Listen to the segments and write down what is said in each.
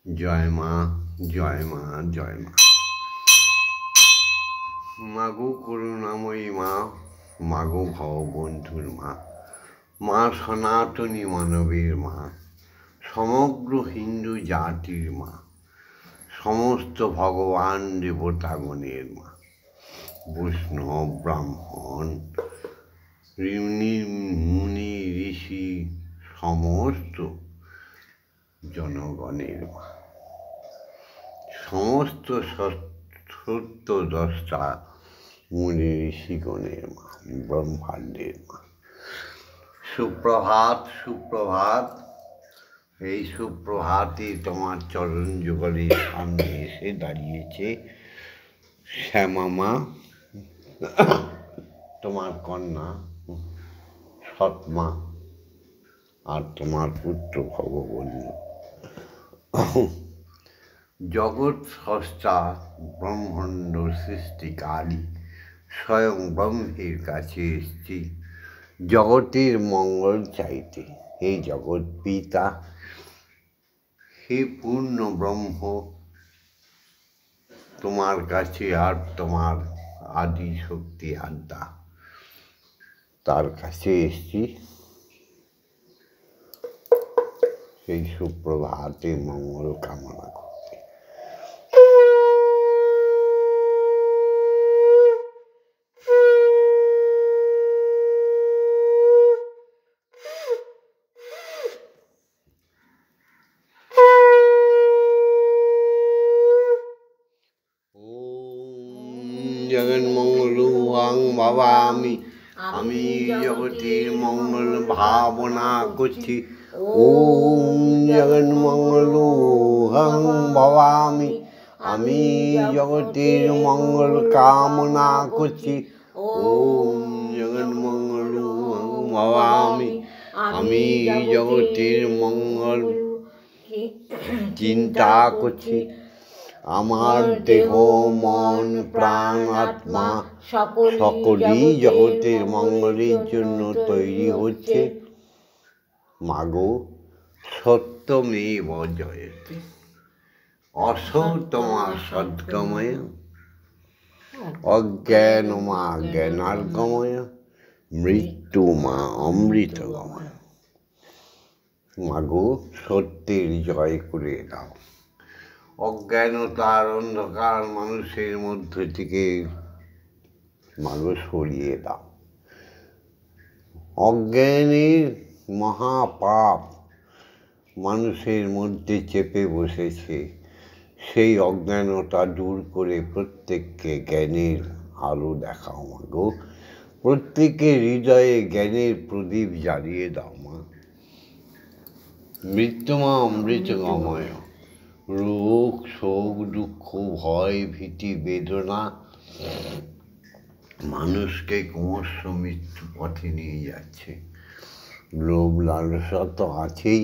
জয় মা, জয় মা, জয় মা। মাগো করুণাময়ী মা, মাগো ভববন্ধুর মা, মা সনাতনী মানবের মা, সমগ্র হিন্দু জাতির মা, সমস্ত ভগবান দেবতাগণের মা, বৈষ্ণব ব্রাহ্মণ মুনি ঋষি সমস্ত জনগণের মা, সমস্ত সত্যদ্রষ্টা মুনি ঋষিগণের মা, ব্রহ্মাণ্ডের মা। সুপ্রভাত, সুপ্রভাত। এই সুপ্রভাতে তোমার চরণ যুগলের সামনে এসে দাঁড়িয়েছে শ্যামা মা, তোমার কন্যা সৎমা আর তোমার পুত্র ভগবন্ধু। জগৎ স্রষ্টা ব্রহ্মাণ্ড সৃষ্টিকারী স্বয়ং ব্রহ্মের কাছে এসেছি জগতের মঙ্গল চাইতে। হে জগৎ পিতা, হে পূর্ণ ব্রহ্ম, তোমার কাছে আর তোমার আদি শক্তি আত্মা, তার কাছে এসেছি সেই সুপ্রভাতে মঙ্গল কামনা করতে। জগন্মঙ্গল বাবা, আমি জগতের মঙ্গল ভাবনা করছি। ওম জগন্মঙ্গল বাবা, আমি জগতের মঙ্গল কামনা করছি। ওম জগন্মঙ্গল বাবা, আমি জগতের মঙ্গল চিন্তা করছি। আমার দেহ মন প্রাণ আত্মা সকলই জগতের মঙ্গলের জন্য তৈরি হচ্ছে। মাগো সত্যমেব জয়তে, অসতমা সদ্গময়, অজ্ঞানমা জ্ঞানার্গময়, মৃত্যু মা অমৃতগময়। মাগো সত্যের জয় করে দাও। অজ্ঞানতার অন্ধকার মানুষের মধ্য থেকে মাগো সরিয়ে দাও। অজ্ঞানের মহাপাপ মানুষের মধ্যে চেপে বসেছে, সেই অজ্ঞানতা দূর করে প্রত্যেককে জ্ঞানের আলো দেখাও মাগো। প্রত্যেকের হৃদয়ে জ্ঞানের প্রদীপ জ্বালিয়ে দাও মা। মৃত্যুমা অমৃতগময়, রোগ শোক দুঃখ ভয় ভীতি বেদনা মানুষকে ক্রমশ মৃত্যু পথে নিয়ে যাচ্ছে। লোভ লালসা তো আছেই।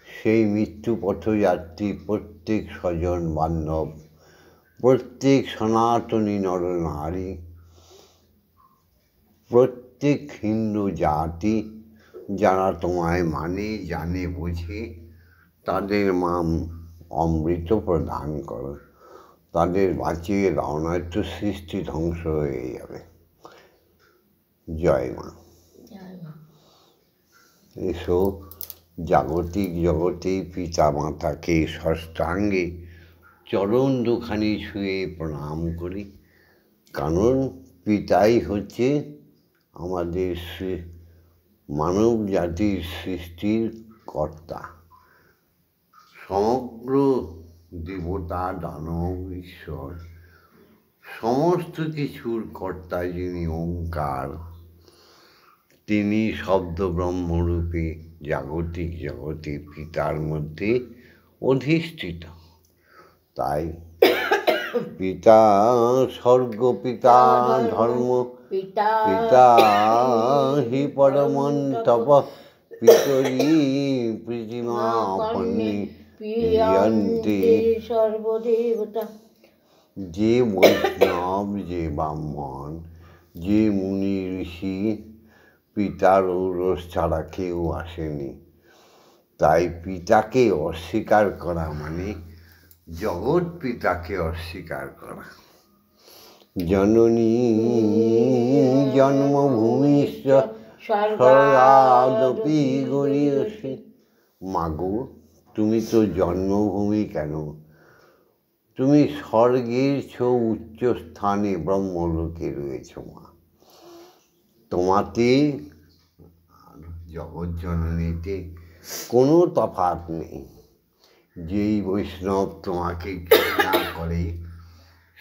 সেই মৃত্যু পথযাত্রী প্রত্যেক স্বজন বান্ধব, প্রত্যেক সনাতনী নরনারী, প্রত্যেক হিন্দু জাতি যারা তোমায় মানে জানে বোঝে, তাদের মা অমৃত প্রদান করো, তাদের বাঁচিয়ে দাও, নয়তো সৃষ্টি ধ্বংস হয়ে যাবে। জয় মা। এসো জাগতিক জগতে পিতা মাতাকে ষষ্ঠাঙ্গে চরণ দুখানি ছুঁয়ে প্রণাম করি, কারণ পিতাই হচ্ছে আমাদের মানব জাতির সৃষ্টির কর্তা। সমগ্র দেবতা দানব ঈশ্বর সমস্ত কিছুর কর্তা যিনি ওঙ্কার, তিনি শব্দ ব্রহ্মরূপে জাগতিক জগতে পিতার মধ্যে অধিষ্ঠিত। তাই পিতা স্বর্গ, পিতা ধর্ম, পিতা হি পরমং তপ, পিতরি পৃথিমাপন্নি প্রিয়ন্তে সর্বদেবতা। যে বৈষ্ণব, যে ব্রাহ্মণ, যে মুনি ঋষি, পিতার ঔরস ছাড়া কেউ আসেনি। তাই পিতাকে অস্বীকার করা মানে জগৎ পিতাকে অস্বীকার করা। জননী জন্মভূমিশ্চ স্বর্গাদপি গরীয়সী। মাগো, তুমি তো জন্মভূমি কেন, তুমি স্বর্গের চেয়েও উচ্চ স্থানে ব্রহ্মলোকে রয়েছ মা। তোমাতে আর জগৎ জননীতে কোনো তফাৎ নেই। যেই বৈষ্ণব তোমাকে ঘৃণা করে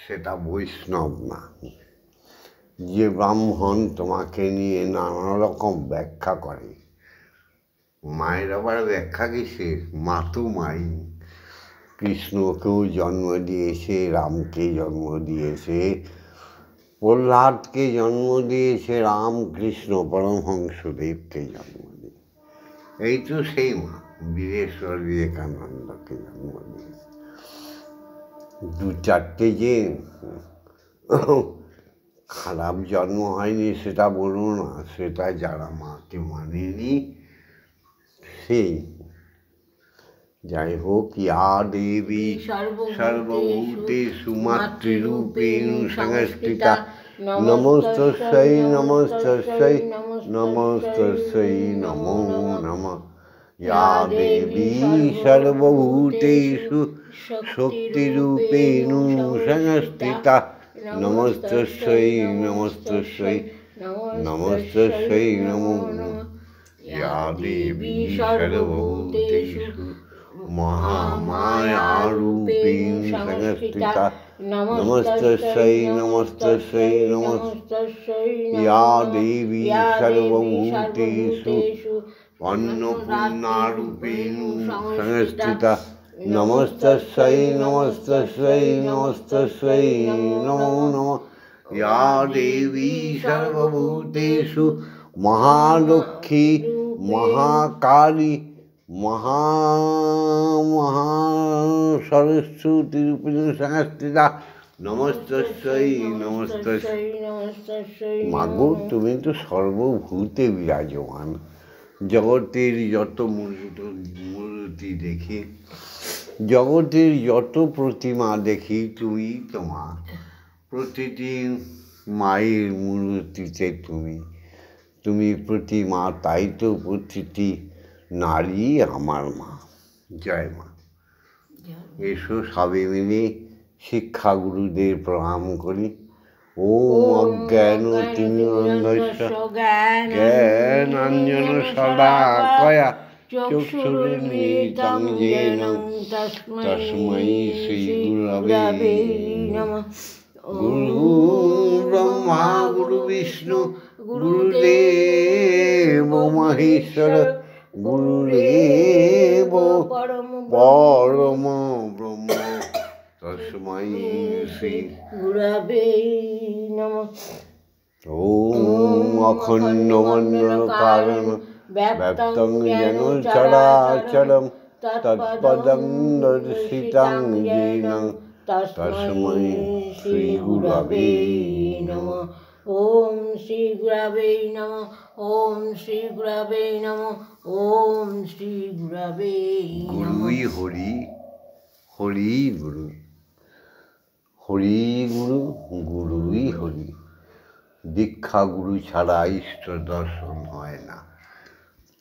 সেটা বৈষ্ণব না। যে ব্রাহ্মণ তোমাকে নিয়ে নানা রকম ব্যাখ্যা করে, মায়ের আবার ব্যাখ্যা কিসের, মা তো মাই। কৃষ্ণকেও জন্ম দিয়েছে, রামকে জন্ম দিয়েছে, প্রহ্লাদকে জন্ম দিয়েছে রাম, কৃষ্ণ পরমহংসদেবকে জন্ম দিয়েছে। এই তো সেই মা বীরেশ্বর বিবেকানন্দকে জন্ম দিয়েছে। দু চারটে যে খারাপ জন্ম হয়নি সেটা বলবো না, সেটা যারা মাকে মানেনি সেই। যাই হোক, ইয়া দেবী সর্বভূতেষু মাতৃরূপেণ সংস্থিতা নমস্তস্যৈ নমস্তস্যৈ নমস্তস্যৈ নমো নমঃ। ইয়া দেবী সর্বভূতেষু শক্তিরূপেণ সংস্থিতা নমস্তস্যৈ নমস্তস্যৈ নমস্তস্যৈ নমো নমঃ। ইয়া দেবী সর্বভূতেষু মহামায়ারূপেণ সংস্থিতা নমস্তস্যৈ নমস্তস্যৈ নমস্তস্যৈ। ইয়া দেবী সর্বভূতেষু অন্নপূর্ণারূপেণ সংস্থিতা নমস্তস্যৈ নমস্তস্যৈ নমস্তস্যৈ নমো নমঃ। ইয়া দেবী সর্বভূতেষু মহালক্ষ্মী মহাকালী সরস্বতীরূপেণ সংস্থিতা নমস্তস্যৈ নমস্তস্যৈ। মাগো, তুমি তো সর্বভূতে বিরাজমান। জগতের যত মূর্তি দেখি, জগতের যত প্রতিমা দেখি, তুমি তোমা। প্রতিটি মায়ের মূর্তিতে তুমি প্রতিমা, তাই তো প্রতিটি নারী আমার মা। জয় মা। এসো সবে মিলে শিক্ষাগুরুদের প্রণাম করি। ওম অজ্ঞান তিমিরন্ধস্য জ্ঞানাঞ্জন শলাকয়া চক্ষুরুন্মিলিতং येन তস্मै শ্রী গুরবে নমঃ। গুরু ব্রহ্মা গুরু বিষ্ণু গুরুদেব মহেশ্বর গুরুরেব পরম ব্রহ্ম তস্मै শ্রী গুরবে নমঃ। ওম অখণ্ডমণ্ডলকারণং ব্যাপ্তং যেন চরাচরং তৎপদং দর্শিতং येन তস্मै শ্রী গুরবে নমঃ। ওম শ্রী গুরবে নমঃ। ওম শ্রী গুরবে নমঃ। ওম শ্রী গুরবে নমঃ। গুরুই হরি, হরি গুরু, হরি গুরু, গুরুই হরি। দীক্ষা গুরু ছাড়া ঈশ্বর দর্শন হয় না।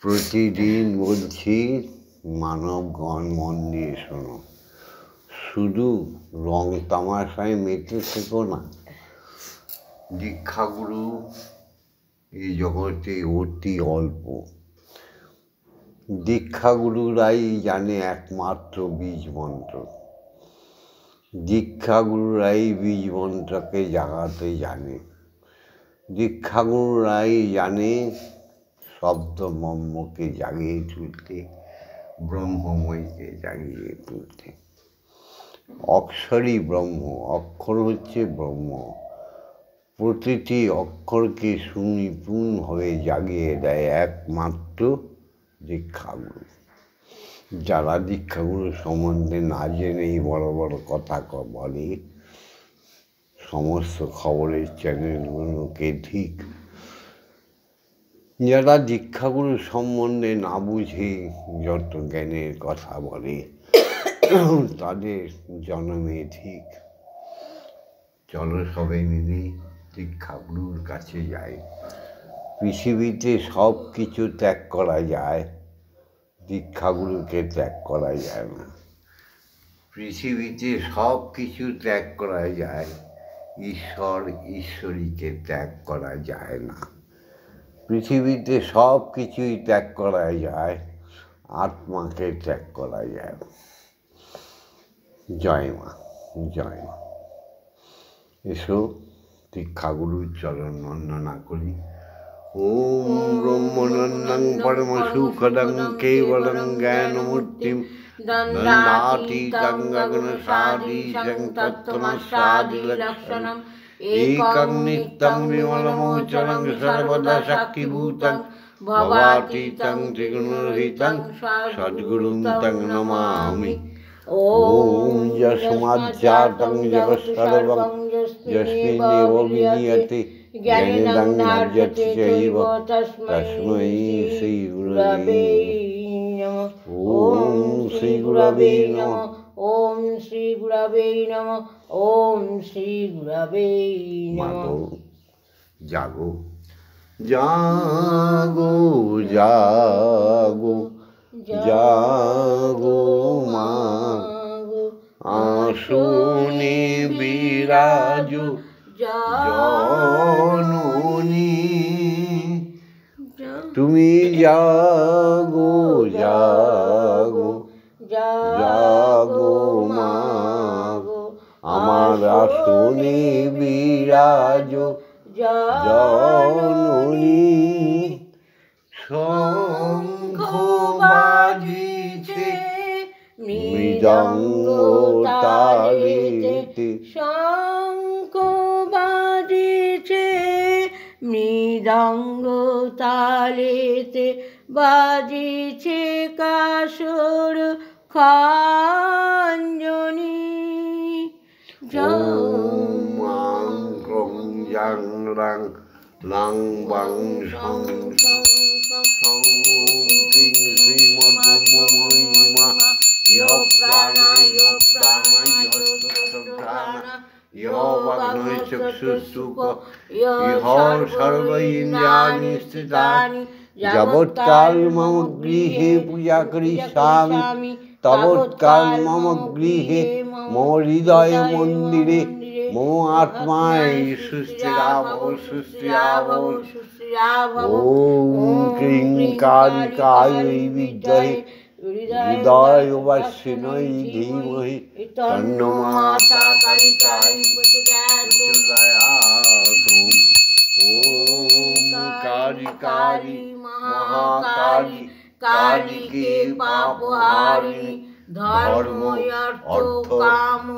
প্রতিদিন বলছি, মানবগণ মন দিয়ে শোনো, শুধু রং তামাশায় মেতে থেকো না। দীক্ষাগুরু এই জগতে অতি অল্প। দীক্ষাগুরুরাই জানে একমাত্র বীজ মন্ত্র। দীক্ষাগুরুরাই বীজ মন্ত্রকে জাগাতে জানে। দীক্ষাগুরুরাই জানে শব্দ ব্রহ্মকে জাগিয়ে তুলতে, ব্রহ্মময়কে জাগিয়ে তুলতে। অক্ষরই ব্রহ্ম, অক্ষর হচ্ছে ব্রহ্ম। প্রতিটি অক্ষরকে সুনিপুণভাবে জাগিয়ে দেয় একমাত্র দীক্ষাগুরু। যারা দীক্ষাগুরু সম্বন্ধে না জেনেই বড় বড় কথা বলে, সমস্ত খবরের চ্যানেলগুলোকে ঠিক যারা দীক্ষাগুরু সম্বন্ধে না বুঝে যত জ্ঞানের কথা বলে তাদের জন্মে ঠিক। চলো সবাই মিলে দীক্ষাগুরুর কাছে যাই। পৃথিবীতে সব কিছু ত্যাগ করা যায়, দীক্ষাগুরুকে ত্যাগ করা যায় না। পৃথিবীতে সব কিছু ত্যাগ করা যায়, ঈশ্বরীকে ত্যাগ করা যায় না। পৃথিবীতে সব কিছুই ত্যাগ করা যায়, আত্মাকে ত্যাগ করা যায় না। জয় মা, জয় মা। এসো দীক্ষাগুরুর চরণ বন্দনা করি। ওম ব্রহ্মনন্দং পরম সুখদং কেবলং জ্ঞানমূর্তিম দণ্ডাতীতং গগনসাদীশং তত্ত্বমস্যাদিলক্ষণম একং নিত্যং বিমলমোচনং সর্বদা শক্তিভূতং ভবাতীতং ত্রিগুণরহিতং সদ্গুরুং তং নমামি। ওম যস্মাজ্জাতং জগৎসর্বং যস্মিন্নেব বিলীয়তে জ্ঞানেন ধার্যতে চৈব তস্मै শ্রীগুরবে নমঃ। ওম শ্রীগুরবে নমঃ। ওম শ্রীগুরবে নমঃ। ওম শ্রীগুরবে নমঃ। জাগো জাগো জাগো জাগো মা, আসনে বিরাজ জননী। তুমি জাগো জাগো জাগো মা, আমার আসনে বিরাজ জননী। শঙ্খ বাজিছে মৃদঙ্গ তালিতে, শঙ্খ বাজিছে মৃদঙ্গ তালেতে, বাজিছে কাসর খাঞ্জনি। ওম ক্রং জাং রাং লাং বাং সং সং কিং শ্রীমদ্ব্রহ্মময়িমা ইহ প্রাণা ইহ প্রাণা ইহ সুপ্রাণা ইহ বাগ্নৈ চক্ষুষ্তুক ইহ সর্ব ইন্দ্রিয়াণি স্থিতানি। যাবৎকাল মম গৃহে পূজা করিষ্যামি তাবৎকাল মম গৃহে মম হৃদয় মন্দিরে মম আত্মায় সুস্থিরাভব সুস্থিরাভব। ওম ক্রিং কালিকায় বিদ্মহে হৃদয়বাসিন্যৈ ধীমহি তন্নো মাতা কালিকায় প্রচোদয়াৎ। ওম কালিকারি মহাকালী কালিকে পাপহারিণী ধর্ম অর্থ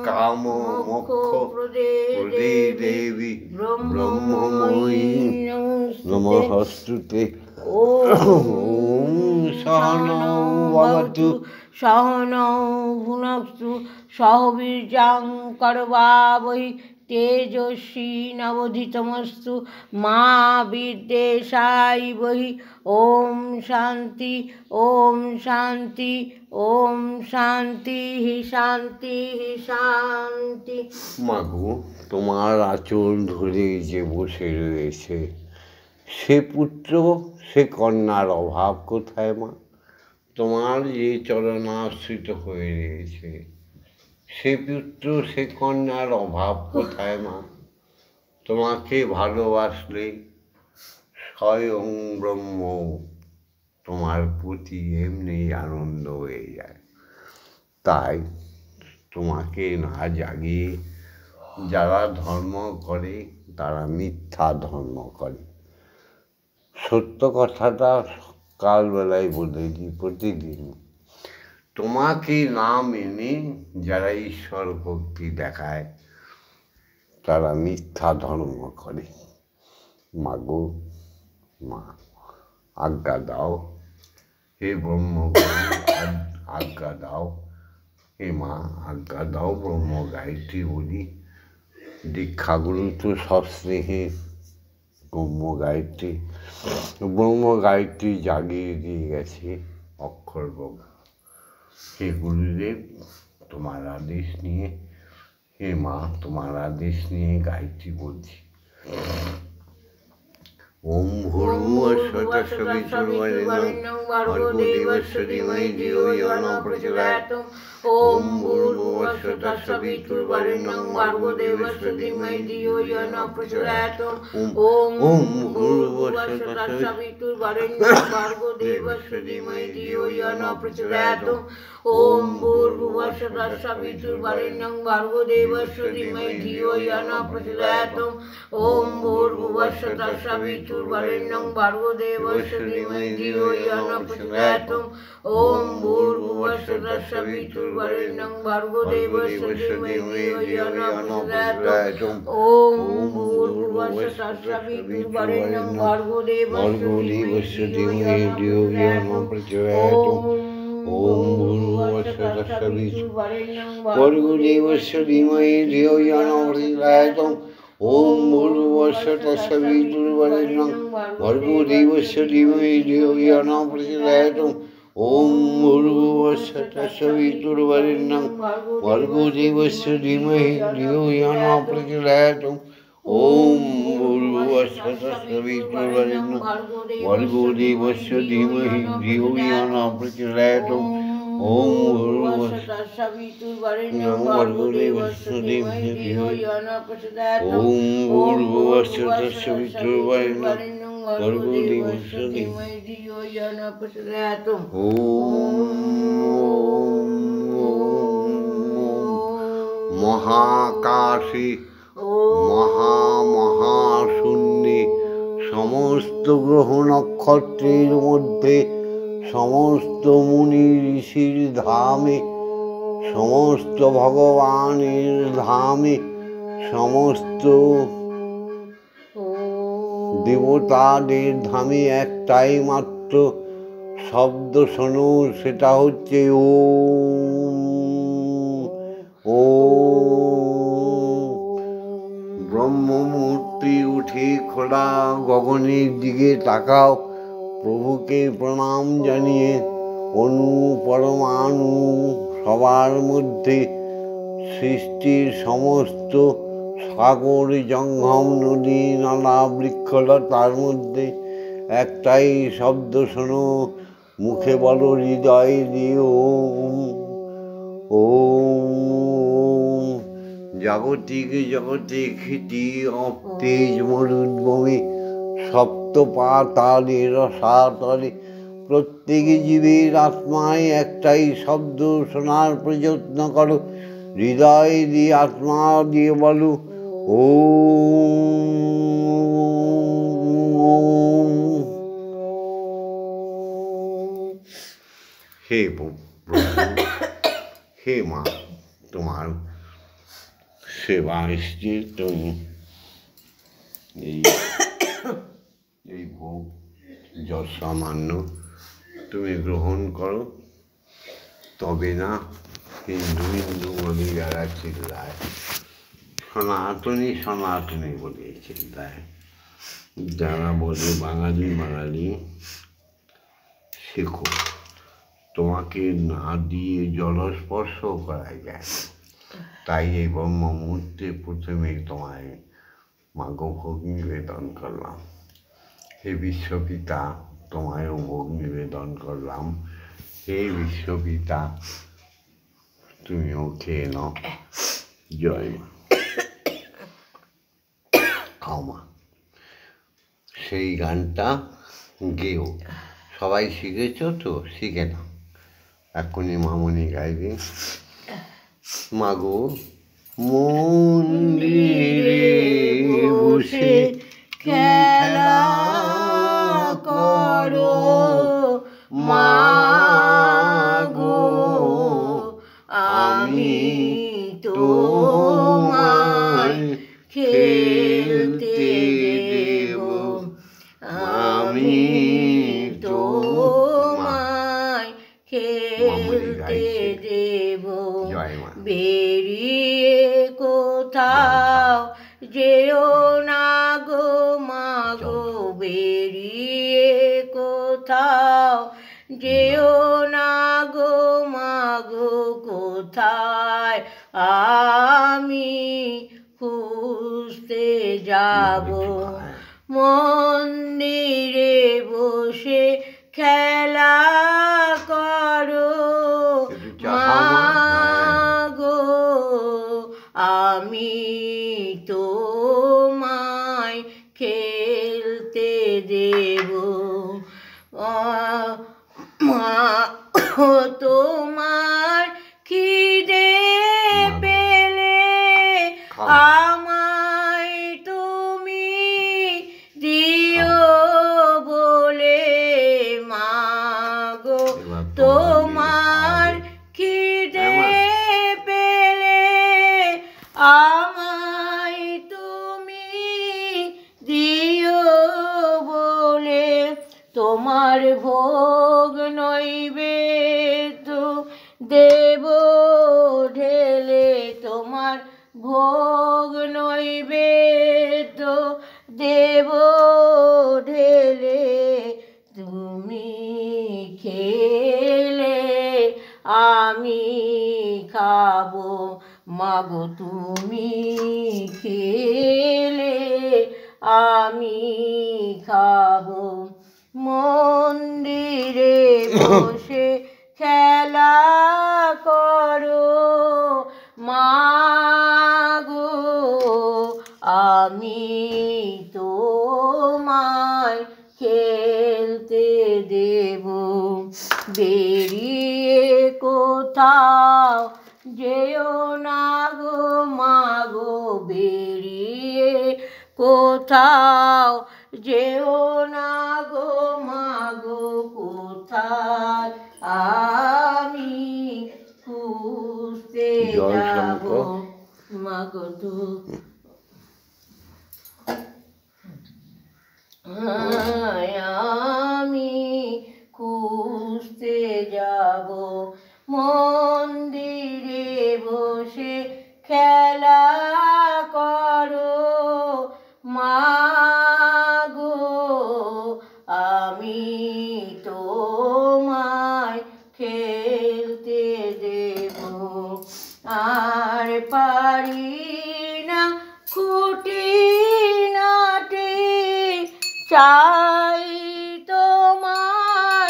কাম মোক্ষ প্রদে দেবী ব্রহ্মময়ী নমস্তুতে। ওম সহনৌ ভবতু সহনৌ ভুনক্তু সহ বীর্যং করবাবহৈ তেজস্বী নবধীতমস্তু মা বিদ্বেষায়। ওম শান্তি ওম শান্তি ওম শান্তি শান্তি শান্তি। মাগো, তোমার আঁচল ধরে যে বসে রয়েছে সে পুত্র সে কন্যার অভাব কোথায় মা? তোমার যে চরণাশ্রিত হয়ে রয়েছে সে পুত্র সে কন্যার অভাব কোথায় মা? তোমাকে ভালোবাসলে স্বয়ং ব্রহ্ম তোমার প্রতি এমনি আনন্দ হয়ে যায়। তাই তোমাকে না জাগিয়ে যারা ধর্ম করে তারা মিথ্যা ধর্ম করে। সত্য কথাটা কালবেলায় বলে দিই প্রতিদিন। তোমাকে না মেনে যারা ঈশ্বর ভক্তি দেখায় তারা মিথ্যা ধর্ম করে। মাগো মা, আজ্ঞা দাও, হে ব্রহ্মগুরু আজ্ঞা দাও, হে মা আজ্ঞা দাও। ব্রহ্ম গায়ত্রী বলি, দীক্ষাগুরু তো সস্নেহে ব্রহ্ম গায়ত্রী জাগিয়ে দিয়ে গেছে অক্ষর বাবু। হে গুরুদেব, তোমার আদেশ নিয়ে, হে মা তোমার আদেশ নিয়ে গায়ত্রী বলছি। ওম ভূর্ভুবস্সুঃ তৎসবিতুর্বরেণ্যং ভর্গো দেবস্য ধীমহি ধিয়ো ইয়ো নঃ প্রচোদয়াৎ। ওম ভূর্ভুবস্সুঃ তৎসবিতুর্বরেণ্যং ভর্গো দেবস্য ধীমহি ধিয়ো ইয়ো নঃ প্রচোদয়াৎ। ওম ভূর্ভুবস্সুঃ তৎসবিতুর্বরেণ্যং ভর্গো দেবস্য ধীমহি ধিয়ো ইয়ো নঃ প্রচোদয়াৎ। ওম ভূর্ভুবস্সুঃ তৎসবিতুর্বরেণ্যং ভর্গো দেবস্য ধীমহি ধিয়ো ইয়ো নঃ প্রচোদয়াৎ। ওম ভূর্ভুবস্সুঃ তৎসবিতুর্বরেণ্যং ভর্গো দেবস্য ধীমহি ধিয়ো ইয়ো নঃ প্রচোদয়াৎ। ওম ভূর্ভুবস্সুঃ তৎসবিতুর্বরেণ্যং ভর্গো দেবস্য ধীমহি ধিয়ো ইয়ো নঃ প্রচোদয়াৎ। ওম ভূর্ভুবস্সুঃ তৎসবিতুর্বরেণ্যং ভর্গো দেবস্য ধীমহি ধিয়ো ইয়ো নঃ প্রচোদয়াৎ। ওম ভূর্ভুবস্সুঃ তৎসবিতুর্বরেণ্যং ভর্গো দেবস্য ধীমহি ধিয়ো ইয়ো নঃ প্রচোদয়াৎ। ওম ভূর্ভুবস্সুঃ তৎসবিতুর্বরেণ্যং ভর্গো দেবস্য ধীমহি ধিয়ো ইয়ো নঃ প্রচোদয়াৎ। ওম ভূর্ভুবস্সুঃ তৎসবিতুর্বরেণ্যং ভর্গো দেবস্য ধীমহি ধিয়ো ইয়ো নঃ প্রচোদয়াৎ। ওম ভূর্ভুবস্সুঃ তৎসবিতুর্বরেণ্যং ভর্গো দেবস্য ধীমহি ধিয়ো ইয়ো নঃ প্রচোদয়াৎ। ওম ভূর্ভুবস্সুঃ তৎসবিতুর্বরেণ্যং ভর্গো দেবস্য ধীমহি ধিয়ো ইয়ো নঃ প্রচোদয়াৎ। ওম ভূর্ভুবস্সুঃ তৎসবিতুর্বরেণ্যং ভর্গো দেবস্য ধীমহি ধিয়ো ইয়ো নঃ প্রচোদয়াৎ। মহাকাশে মহাশূন্যে সমস্ত গ্রহ নক্ষত্রের মধ্যে সমস্ত মুনি ঋষির ধামে, সমস্ত ভগবানের ধামে, সমস্ত দেবতাদের ধামে একটাই মাত্র শব্দ শোনো, সেটা হচ্ছে ওম। ব্রহ্মমূর্তি উঠে খোলা গগনের দিকে তাকাও, প্রভুকে প্রণাম জানিয়ে অণু পরমাণু সবার মধ্যে সৃষ্টির সমস্ত সাগর জঙ্গম নদী নানা বৃক্ষলতার মধ্যে একটাই শব্দ শোনো, মুখে বলো, হৃদয় দিয়ে ওম। ওম জাগতিক জগতে খ্যাতি অতেজ মরুদ্ভূমি সপ্ত পাতালে রসাতলে প্রত্যেক জীবের আত্মায় একটাই শব্দ শোনার প্রযত্ন করো, হৃদয় দিয়ে আত্মা দিয়ে বলো ওম। হে প্রভু, হে মা, তোমার সেবা এসছে, তুমি এই ভোগ যত সামান্য তুমি গ্রহণ করো, তবে না হিন্দু হিন্দু বলে যারা চিল্লায়, সনাতনী সনাতনী বলে চিল্লায়, যারা বলে বাঙালি বাঙালি, শেখো, তোমাকে না দিয়ে জলস্পর্শ করা যায়। তাই এই ব্রহ্ম মুহূর্তে প্রথমে তোমায় মাগো ভোগ নিবেদন করলাম। হে বিশ্বপিতা, তোমায়ও ভোগ নিবেদন করলাম। হে বিশ্বপিতা, তুমিও খেয়ে নাও। জয় মা। খাও মা। সেই গানটা গেও, সবাই শিখেছ তো, শিখে নাও। এখনই মামনি গাইবে। মাগো মন্দিরে বসে খেলা করো, মাগো আমি তোমায় খেলতে দেব, আমি তোমায় খেলতে গাইছে দেব জয় মা বেরিয়ে কোথাও যেও না গো মাগো বেরিয়ে কোথাও যেও না গো মাগো কোথায় আমি খুঁজতে যাব মন্দিরে বসে খেলা করো মাগো আমি তোমায় খেলতে দেব মা তোমার খিদে পেলে আমায় তুমি দিও বলে মাগো তোমার খিদে পেলে আমায় তুমি দিও বলে তোমার ভোগ নৈবেদ্য দেব ঢেলে তোমার ভোগ নৈবেদ্য দেব ঢেলে তুমি খেলে আমি খাবো মাগো তুমি খেলে আমি খাবো মন্দিরে বসে খেলা করো মাগো আমি তোমায় খেলতে দেব বেরিয়ে কোথাও যেও না গো মাগো বেরিয়ে কোথাও যেও না গো মাগো কোথায় আমি খুঁজতে যাব মাগো তো আমি খুঁজতে যাব মন্দিরে বসে খেলা করো মাগো আমি তোমায় খেলতে দেব আর পারি না খুঁটিনাটি চাই তোমার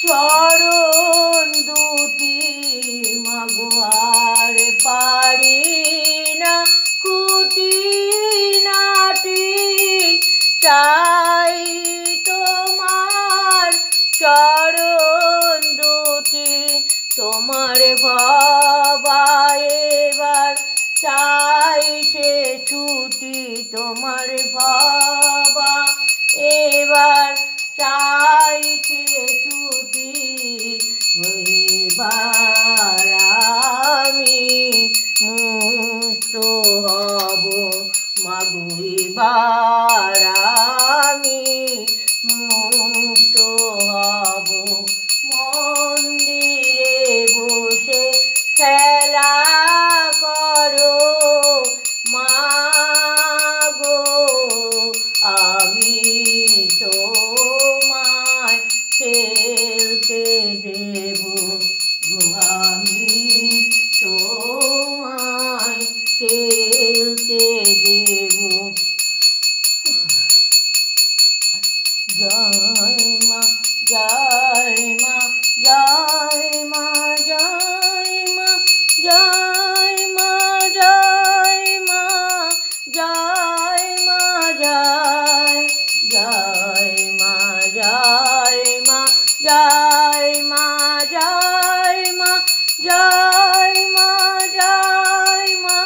চরণ দুটি মাগো আর পারি না খুঁটিনাটি চাই তোমার চরণ দুটি তোমার বাবা এবার চাইছে ছুটি তোমার বাবা এবার চাইছে ছুটি এবার আমি মুক্ত হব মাগো এবার আমি মুক্ত হব মন্দিরে বসে খেলা করো মাগো আমি তোমায় খেলতে দেব আমি তোমায় খেলতে দেব জয় মা জয় মা জয় মা জয় মা জয় মা জয় মা জয় মা জয় জয় মা জয় মা জয় মা জয় মা জয় মা জয় মা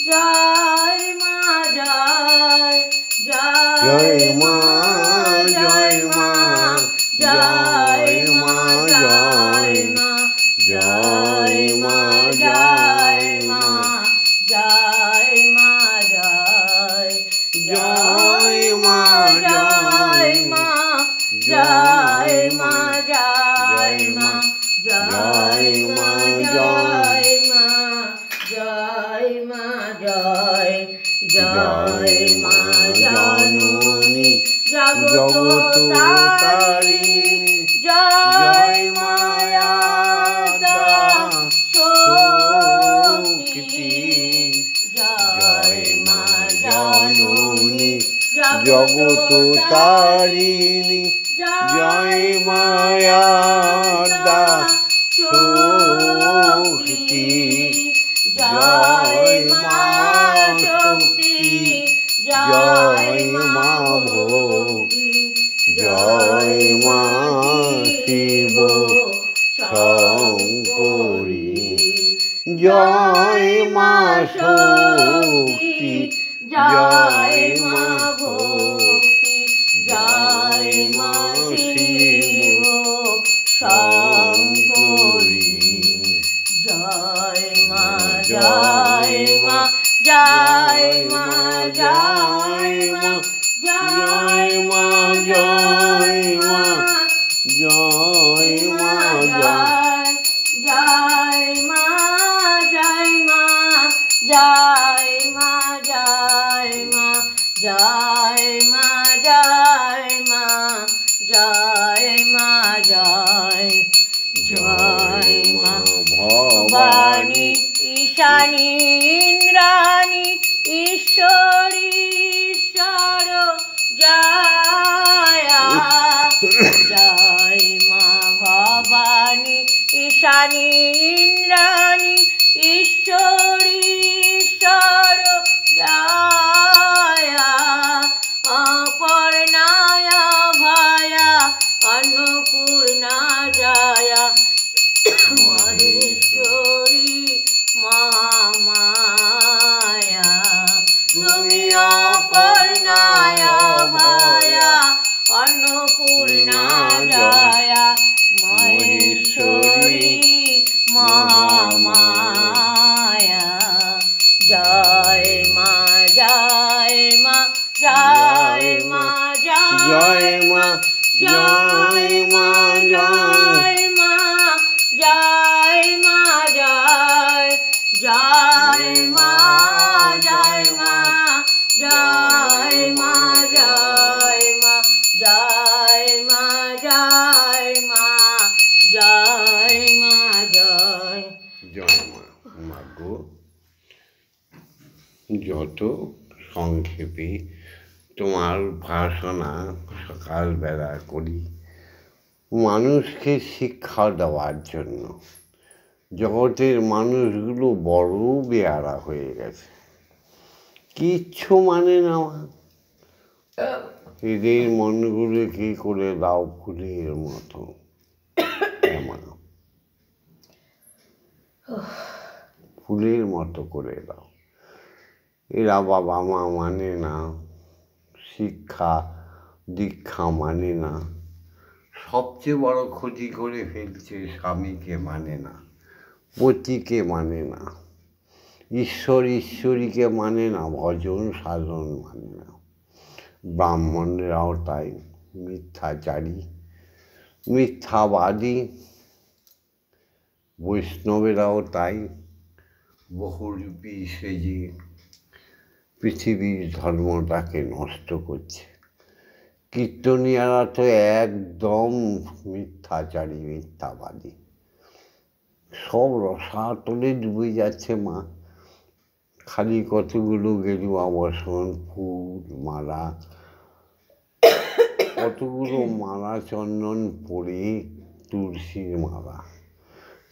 জয় মা জয় জয় মা জয় মা জয় মা জয় মা জয় মা জয় মা জয় মা জয় জয় মা জয় মা জয় মা জয় মা জয় জয় মা জয় মা জয় মা জয় জয় মা জননী জগত তারিণী জয় মায়াদা শক্তি জয় মা জননী জগত তারিণী জয় মায়াদা শক্তি জয় মা শক্তি জয় মা ভক্তি জয় মা শিব শঙ্করী জয় মা শক্তি জয় মা ভক্তি জয় মা শিব শঙ্করী জয় মা জয় মা জয় মা জয় মা জয় মা জয় মা জয় মা জয় মা জয় মা জয় মা জয় মা জয় মা জয় মা জয় মা জয় জয় মা ভবানী ঈশানী ইন্দ্রাণী ঈশ্বরী ঈশ্বর জয় জয় মা ভবানী ঈশানী ইন্দ্রাণী ঈশ্বরী ঈশ্বর জয় অপর্ণায় ভয়া অন্নপূর্ণা জয় মহেশ্বরী মহামায়া তুমি অপর্ণায় ভয়া অন্নপূর্ণা জয় মহেশ্বরী মহামায়া জয় মা জয় মা জয় মা জয় মা জয় মা জয় মা জয় মা জয় জয় মা জয় মা জয় মা জয় মা জয় মা জয় মা জয় মা জয় জয় মা। মাগো, যত সংক্ষেপে তোমার উপাসনা সকালবেলা করি মানুষকে শিক্ষা দেওয়ার জন্য। জগতের মানুষগুলো বড় বেয়ারা হয়ে গেছে, কিচ্ছু মানে না। এদের মনগুলো কি করে দাও ফুলের মতো, ফুলের মতো করে দাও। এরা বাবা মা মানে না, শিক্ষা দীক্ষা মানে না, সবচেয়ে বড় ক্ষতি করে ফেলছে স্বামীকে মানে না, পতিকে মানে না, ঈশ্বরীকে মানে না, ভজন সাধন মানে না। ব্রাহ্মণরাও তাই মিথ্যাচারী, মিথ্যাবাদী। বৈষ্ণবেরাও তাই বহুরূপী সেজে পৃথিবীর ধর্মটাকে নষ্ট করছে। কীর্তনীয়ারা তো একদম মিথ্যাচারী, মিথ্যাবাদী। সব রসাতলে ডুবে যাচ্ছে মা। খালি কতগুলো গেরুয়া বসন, ফুল মালা, কতগুলো মালা চন্দন পরে, তুলসীর মালা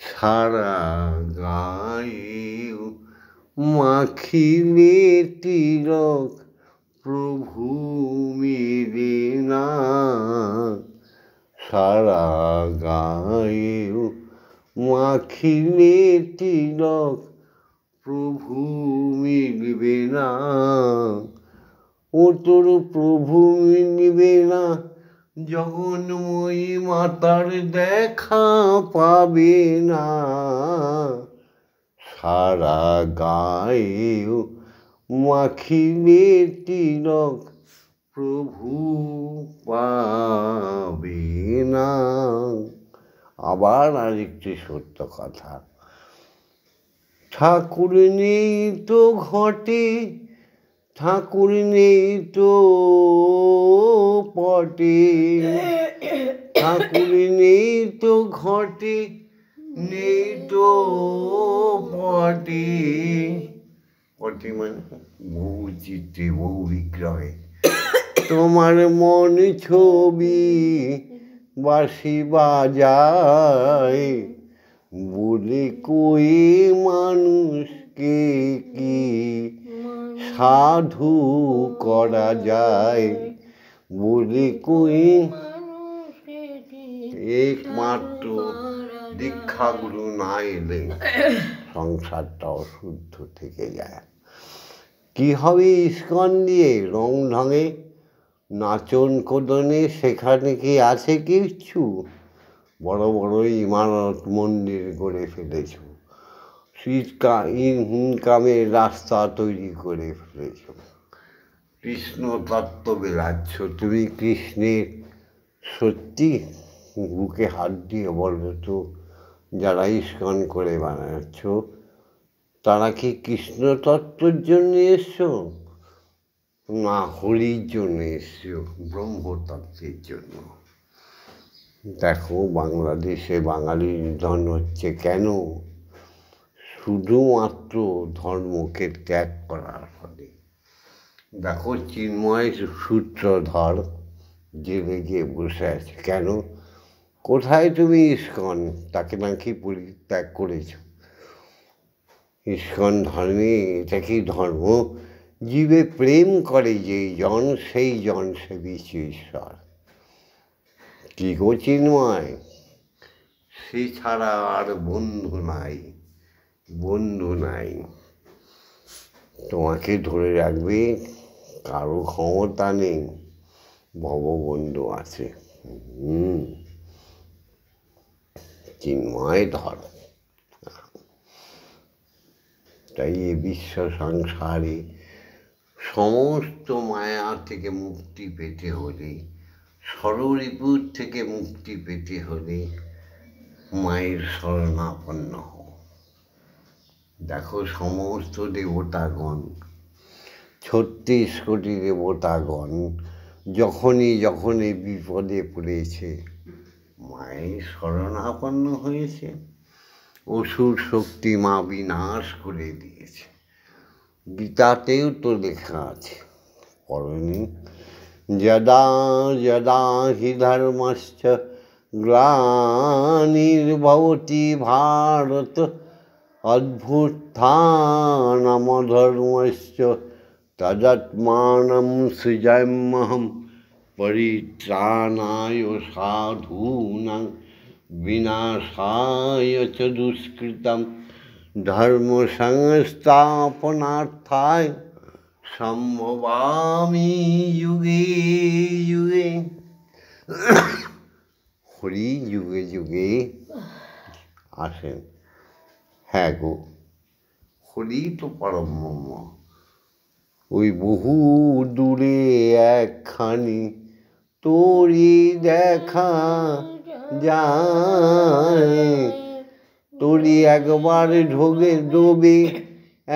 সারা গায়ে মাখিলে তিলক প্রভু মেরে না, সারা গায়ে মাখিলে তিলক প্রভু মিলবে না। ও তোর প্রভু মিলবে না, জগন্ময়ী মাতার দেখা পাবে না। সারা গায়ে মাখিলে তিলক প্রভু পাবে না। আবার আরেকটি সত্য কথা, ঠাকুর নেই তো ঘটে, ঠাকুর নেই তো পটে, ঠাকুর নেই তো ঘটে, নেই তো পটে। পটে মানে বহু চিত্রে বহু বিগ্রহে তোমার মন ছবি বাঁশি বাজায়, বলে কই মানুষকে কি সাধু করা যায়, বলে কই একমাত্র দীক্ষাগুরু না এলে সংসারটা অশুদ্ধ থেকে যায়। কি হবে ইস্কন দিয়ে? রং ঢঙে নাচন কোদনে সেখানে কি আছে কিছু? বড় বড় ইমারত মন্দির করে ফেলেছ, ইনকামের রাস্তা তৈরি করে ফেলেছ, কৃষ্ণ তত্ত্ব বেরাচ্ছ। তুমি কৃষ্ণের সত্যি বুকে হাত দিয়ে বলো তো, যারা ইস্কন করে বানাচ্ছ তারা কি কৃষ্ণ তত্ত্বের জন্য এসছো, না হরির জন্য এসছো, ব্রহ্মতত্ত্বের জন্য? দেখো বাংলাদেশে বাঙালির নিধন হচ্ছে কেন? শুধুমাত্র ধর্মকে ত্যাগ করার ফলে। দেখো চিন্ময় সূত্রধর জেলে গিয়ে বসে আছে কেন? কোথায় তুমি ইস্কন? তাকে নাকি পরিত্যাগ করেছ। ইস্কন ধর্মে এটা কি ধর্ম? জীবে প্রেম করে যেই জন সেই জন সে বিশ্ব ঈশ্বর। কি গো চিন্ময়, সে ছাড়া আর বন্ধু নাই, বন্ধু নাই। তোমাকে ধরে রাখবে কারো ক্ষমতা নেই, ভববন্ধু আছে। চিন্ময় ধর। তাই এই বিশ্ব সংসারে সমস্ত মায়া থেকে মুক্তি পেতে হলে, ষড়রিপুর থেকে মুক্তি পেতে হলে মায়ের শরণাপন্ন হও। দেখো সমস্ত দেবতাগণ, 36 কোটি দেবতাগণ যখনই বিপদে পড়েছে মায়ের শরণাপন্ন হয়েছে। অসুর শক্তি মা বিনাশ করে দিয়েছে। গীতাতেও তো লেখা আছে, পড়নি? যদা যদা হি ধর্মস্য গ্লানির্ভবতি ভারত অভ্যুত্থানমধর্মস্য তদাত্মাनं সৃজাম্যহং পরিত্রাণায় সাধূনাং বিনাশায় চ দুষ্কৃতম ধর্ম সংস্থাপনার্থায় সম্ভবামি যুগে যুগে। হরি যুগে যুগে আসেন। হ্যাঁ গো, হরি তো পরব্রহ্ম। ওই বহু দূরে একখানি তোরি দেখা যায়, তোরি একবার ঢোকে ডোবে,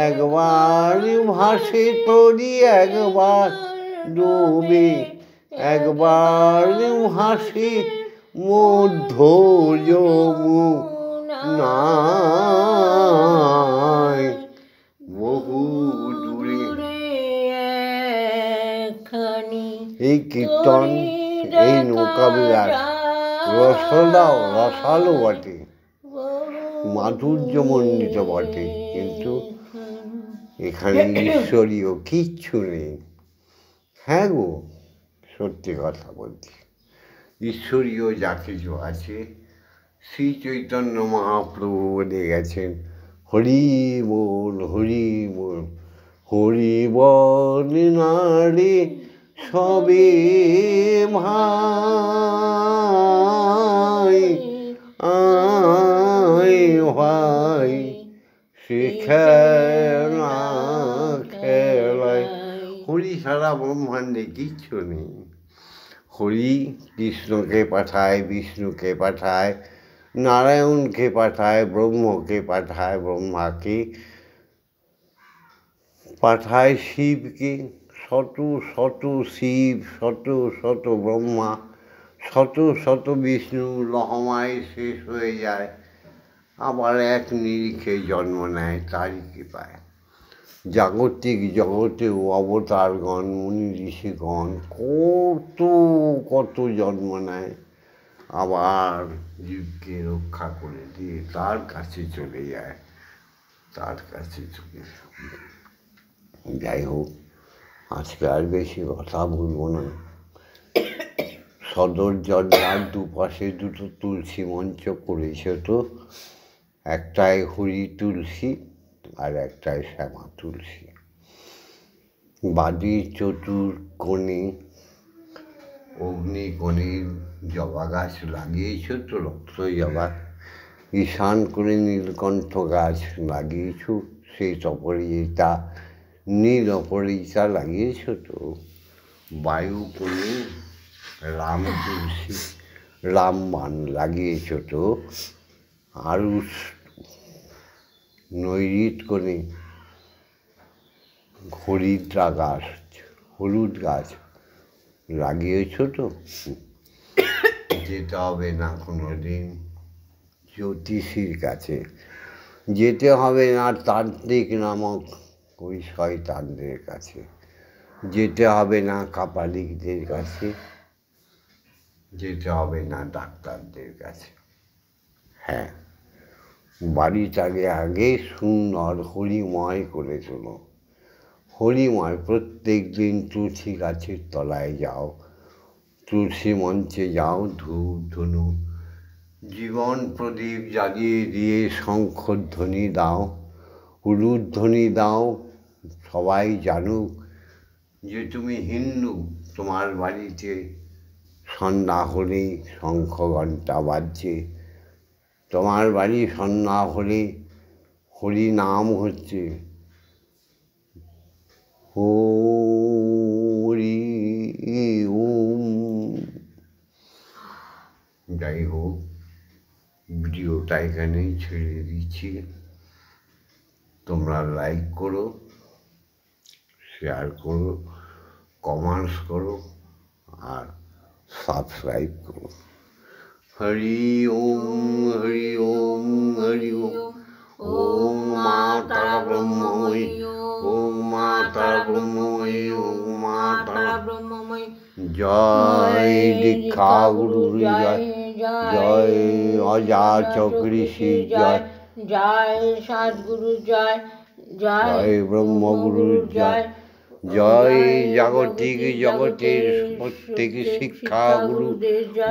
একবার ভাসে, তোরি একবার ডোবে, একবার ভাসে, মধ্য যমুনায়। বহু দূরে এই কীর্তন, এই নৌকা বিলাস রসালো বটে, মাধুর্যমণ্ডিত বটে, কিন্তু এখানে ঈশ্বরীয় কিচ্ছু নেই। হ্যাঁ গো, সত্যি কথা বলছি, ঈশ্বরীয় যা কিছু আছে শ্রী চৈতন্য মহাপ্রভু বলে গেছেন, হরি বল হরি বল, হরি বল নারে সবে ভাই, আয় ভাই সে খেলা খেলায়। হরি সারা ব্রহ্মাণ্ডে কিচ্ছু নেই। হরি কৃষ্ণকে পাঠায়, বিষ্ণুকে পাঠায়, नारायणকে পাঠায়, ব্রহ্মকে পাঠায়, ব্রহ্মাকে পাঠায়, শিবকে, শত শত শিব, শত শত ব্রহ্মা, শত শত বিষ্ণু লহমায় শেষ হয়ে যায়, আবার এক নিরিখে জন্ম নেয় তারই কৃপায়। জাগতিক জগতেও অবতারগণ, মুনি ঋষিগণ কত কত জন্ম নেয়, আবার জীবকে রক্ষা করে দিয়ে তার কাছে চলে যায়, তার কাছে চলে যায়। যাই হোক, আজকে আর বেশি কথা বলবো না। সদর দরজার দুপাশে দুটো তুলসী মঞ্চ করেছে তো, একটায় হরি তুলসী আর একটায় শ্যামা তুলসী। বাড়ির চতুর কোণে অগ্নিকোণের জবা গাছ লাগিয়েছ তো, রক্ত জবা। ঈশান করে নীলকণ্ঠ গাছ লাগিয়েছ, সেই অপরাজিতা নীল অপরাজিতা লাগিয়েছ তো। বায়ু কোণে রাম তুলসী রামবান লাগিয়েছ তো। আরও নৈঋত কোণে হরিদ্রা গাছ, হলুদ গাছ লাগিয়েছ তো। যেতে হবে না কোনো দিন জ্যোতিষীর কাছে, যেতে হবে না তান্ত্রিক নামক ওই শয়তানদের কাছে, যেতে হবে না কাপালিকদের কাছে, যেতে হবে না ডাক্তারদের কাছে। হ্যাঁ, বাড়িটাকে আগে সুন্দর হরিময় করে তোলো। হরিময়, প্রত্যেক দিন তুলসী গাছের তলায় যাও, তুলসী মঞ্চে যাও, ধূপ ধুনু জীবন প্রদীপ জ্বালিয়ে দিয়ে শঙ্খধ্বনি দাও, উলুধ্বনি দাও, সবাই জানুক যে তুমি হিন্দু। তোমার বাড়িতে সন্ধ্যা হলেই শঙ্খ ঘণ্টা বাজছে, তোমার বাড়ি সন্ধ্যা হলে হরি নাম হচ্ছে। হরি ওম। যাই হোক, ভিডিওটা এখানেই ছেড়ে দিচ্ছি। তোমরা লাইক করো, শেয়ার করো, কমেন্টস করো আর সাবস্ক্রাইব করো। হরি ওম, হরি ওম, হরি ওম। ওম মা তারা ব্রহ্মময়ী, ওম মা তারা ব্রহ্মময়ী, ওম মা তারা ব্রহ্মময়ী। জয় দীক্ষা গুরু জয়, জয় অজাচক ঋষি জয়, জয় সদ্গুরু জয়, জয় ব্রহ্মগুরু জয়, জয় জাগতিক জগতের প্রত্যেক শিক্ষা গুরু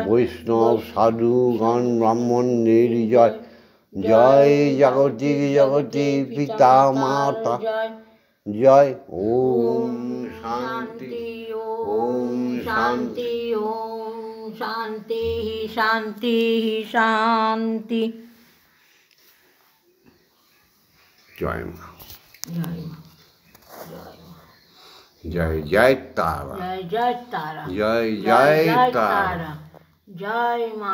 বৈষ্ণব সাধুগণ ব্রাহ্মণদের জয়, জয় জাগতিক জগতের পিতা মাতা জয়। ওম শান্তি, ওম শান্তি, ওম শান্তি শান্তি শান্তি। জয় মা, জয় মা, জয় মা। জয় জয় তারা, জয় জয় তারা, জয় জয় তারা। জয় মা।